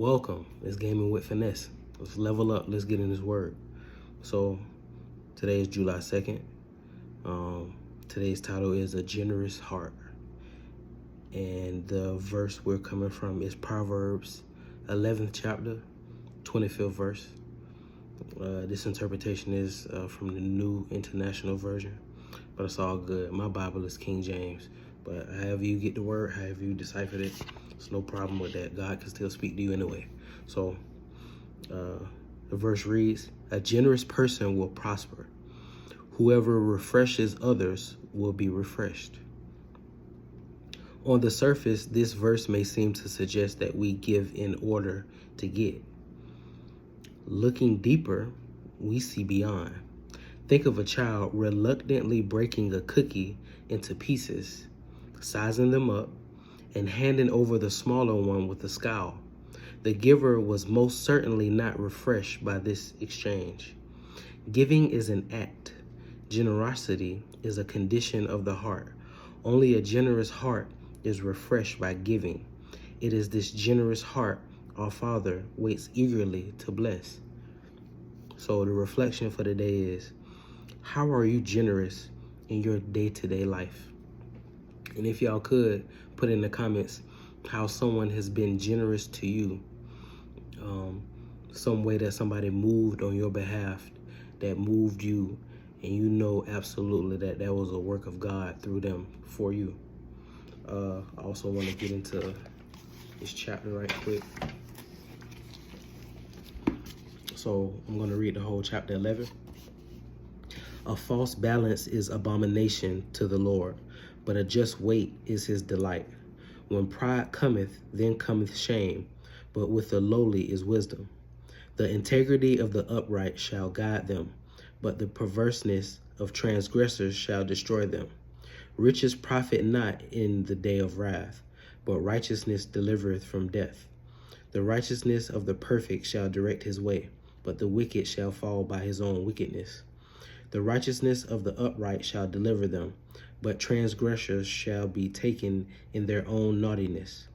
Welcome. It's Gaming with Finesse. Let's level up. Let's get in this word. So today is July 2nd. Today's title is A Generous Heart. And the verse we're coming from is Proverbs 11th chapter, 25th verse. This interpretation is from the New International Version, but it's all good. My Bible is King James, but however you get the word, however you decipher it, it's no problem with that. God can still speak to you anyway. So the verse reads, "A generous person will prosper. Whoever refreshes others will be refreshed." On the surface, this verse may seem to suggest that we give in order to get. Looking deeper, we see beyond. Think of a child reluctantly breaking a cookie into pieces, sizing them up, and handing over the smaller one with a scowl. The giver was most certainly not refreshed by this exchange. Giving is an act. Generosity is a condition of the heart. Only a generous heart is refreshed by giving. It is this generous heart our Father waits eagerly to bless. So the reflection for the day is, how are you generous in your day-to-day life? And if y'all could put in the comments how someone has been generous to you, some way that somebody moved on your behalf, that moved you, and you know absolutely that that was a work of God through them for you. I also want to get into this chapter right quick. So I'm going to read the whole chapter 11. A false balance is abomination to the Lord, but a just weight is his delight. When pride cometh, then cometh shame, but with the lowly is wisdom. The integrity of the upright shall guide them, but the perverseness of transgressors shall destroy them. Riches profit not in the day of wrath, but righteousness delivereth from death. The righteousness of the perfect shall direct his way, but the wicked shall fall by his own wickedness. The righteousness of the upright shall deliver them, but transgressors shall be taken in their own naughtiness.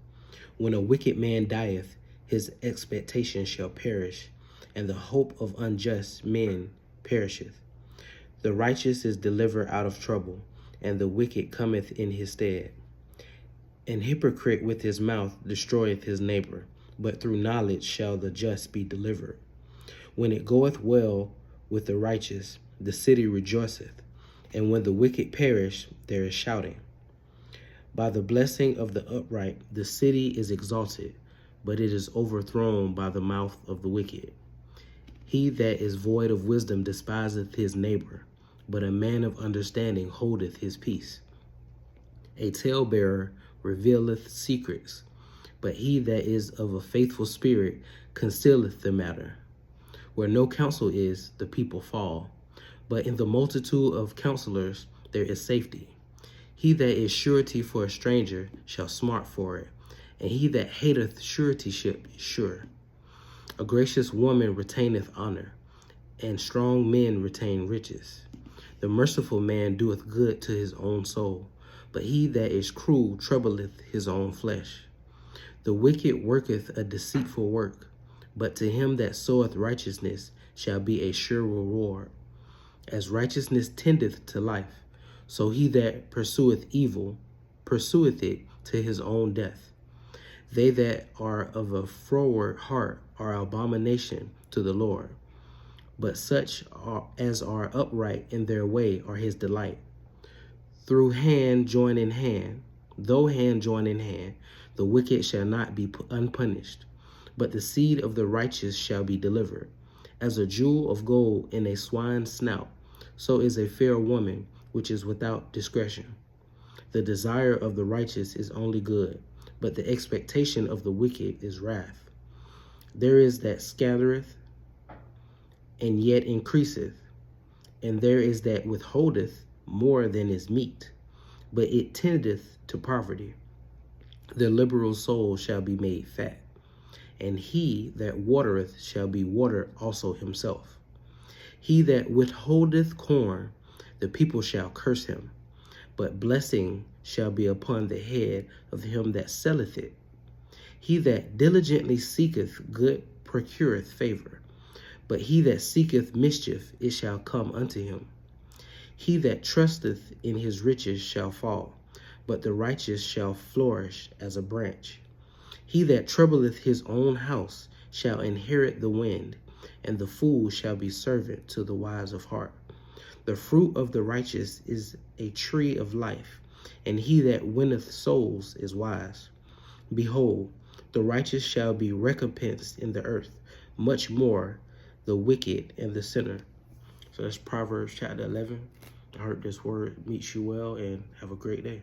When a wicked man dieth, his expectation shall perish, and the hope of unjust men perisheth. The righteous is delivered out of trouble, and the wicked cometh in his stead. An hypocrite with his mouth destroyeth his neighbor, but through knowledge shall the just be delivered. When it goeth well with the righteous, the city rejoiceth, and when the wicked perish, there is shouting. By the blessing of the upright, the city is exalted, but it is overthrown by the mouth of the wicked. He that is void of wisdom despiseth his neighbor, but a man of understanding holdeth his peace. A talebearer revealeth secrets, but he that is of a faithful spirit concealeth the matter. Where no counsel is, the people fall, but in the multitude of counselors there is safety. He that is surety for a stranger shall smart for it, and he that hateth suretyship is sure. A gracious woman retaineth honor, and strong men retain riches. The merciful man doeth good to his own soul, but he that is cruel troubleth his own flesh. The wicked worketh a deceitful work, but to him that soweth righteousness shall be a sure reward. As righteousness tendeth to life, so he that pursueth evil pursueth it to his own death. They that are of a froward heart are abomination to the Lord, but such as are upright in their way are his delight. Though hand join in hand, the wicked shall not be unpunished, but the seed of the righteous shall be delivered. As a jewel of gold in a swine's snout, so is a fair woman which is without discretion. The desire of the righteous is only good, but the expectation of the wicked is wrath. There is that scattereth, and yet increaseth, and there is that withholdeth more than is meet, but it tendeth to poverty. The liberal soul shall be made fat, and he that watereth shall be watered also himself. He that withholdeth corn, the people shall curse him, but blessing shall be upon the head of him that selleth it. He that diligently seeketh good procureth favor, but he that seeketh mischief, it shall come unto him. He that trusteth in his riches shall fall, but the righteous shall flourish as a branch. He that troubleth his own house shall inherit the wind, and the fool shall be servant to the wise of heart. The fruit of the righteous is a tree of life, and he that winneth souls is wise. Behold, the righteous shall be recompensed in the earth, much more the wicked and the sinner. So that's Proverbs chapter 11. I hope this word meets you well, and have a great day.